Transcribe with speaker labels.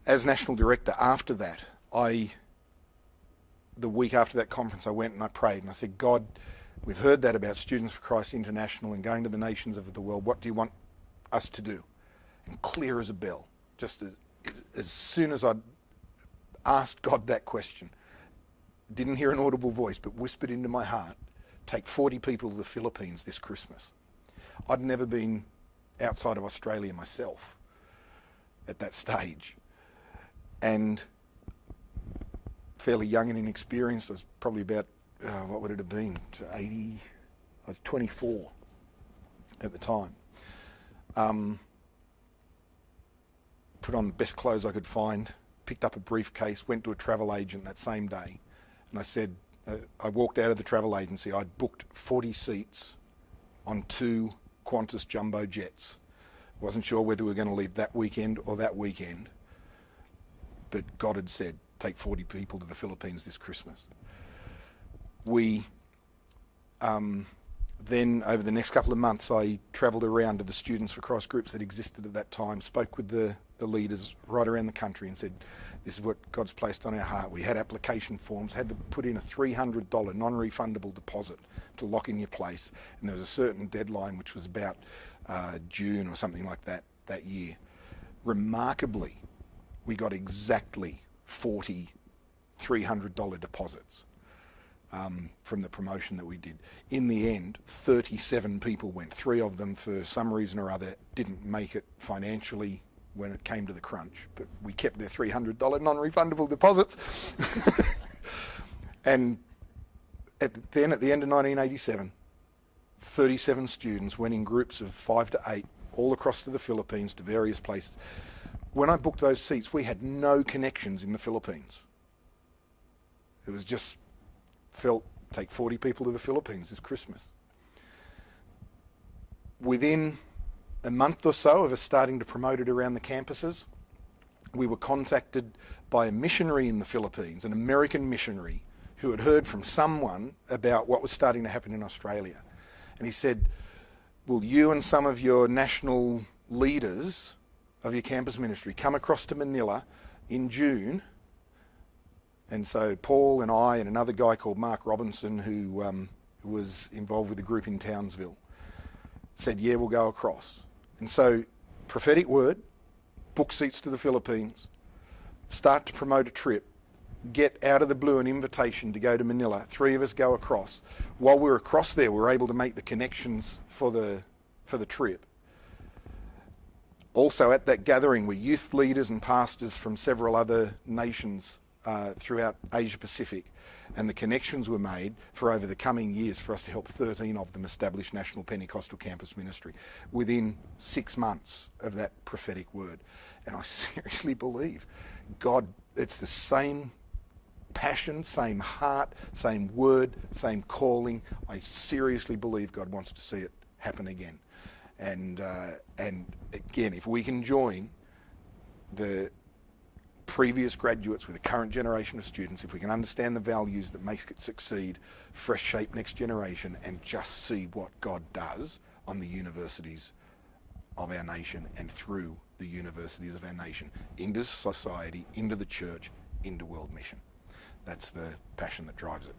Speaker 1: As National Director, after that, the week after that conference, I went and I prayed and I said, God, we've heard that about Students for Christ International and going to the nations of the world. What do you want us to do? And clear as a bell, just as soon as I'd asked God that question, didn't hear an audible voice, but whispered into my heart, take 40 people to the Philippines this Christmas. I'd never been outside of Australia myself at that stage. And fairly young and inexperienced. I was probably about, what would it have been, 80, I was 24 at the time. Put on the best clothes I could find, picked up a briefcase, went to a travel agent that same day, and I said, I walked out of the travel agency, I'd booked 40 seats on 2 Qantas jumbo jets. Wasn't sure whether we were going to leave that weekend or that weekend, but God had said, take 40 people to the Philippines this Christmas. We then, over the next couple of months, I travelled around to the Students for Christ groups that existed at that time, spoke with the leaders right around the country and said, this is what God's placed on our heart. We had application forms, had to put in a $300 non-refundable deposit to lock in your place, and there was a certain deadline, which was about June or something like that year. Remarkably, we got exactly 40 $300 deposits from the promotion that we did. In the end, 37 people went. 3 of them, for some reason or other, didn't make it financially when it came to the crunch, but we kept their $300 non-refundable deposits. And at the end of 1987, 37 students went in groups of 5 to 8 all across to the Philippines, to various places. When I booked those seats, we had no connections in the Philippines. It was just felt, take 40 people to the Philippines this Christmas. Within a month or so of us starting to promote it around the campuses, we were contacted by a missionary in the Philippines, an American missionary, who had heard from someone about what was starting to happen in Australia. And he said, will you and some of your national leaders of your campus ministry come across to Manila in June? And so Paul and I and another guy called Mark Robinson, who was involved with the group in Townsville, said, yeah, we'll go across. And so, prophetic word, book seats to the Philippines, start to promote a trip, get out of the blue an invitation to go to Manila. 3 of us go across. While we were across there, we were able to make the connections for the trip. Also at that gathering were youth leaders and pastors from several other nations throughout Asia Pacific, and the connections were made for over the coming years for us to help 13 of them establish National Pentecostal Campus Ministry within 6 months of that prophetic word. And I seriously believe God, it's the same passion, same heart, same word, same calling. I seriously believe God wants to see it happen again. And again, if we can join the previous graduates with the current generation of students, if we can understand the values that make it succeed, fresh shape next generation, and just see what God does on the universities of our nation and through the universities of our nation, into society, into the church, into world mission. That's the passion that drives it.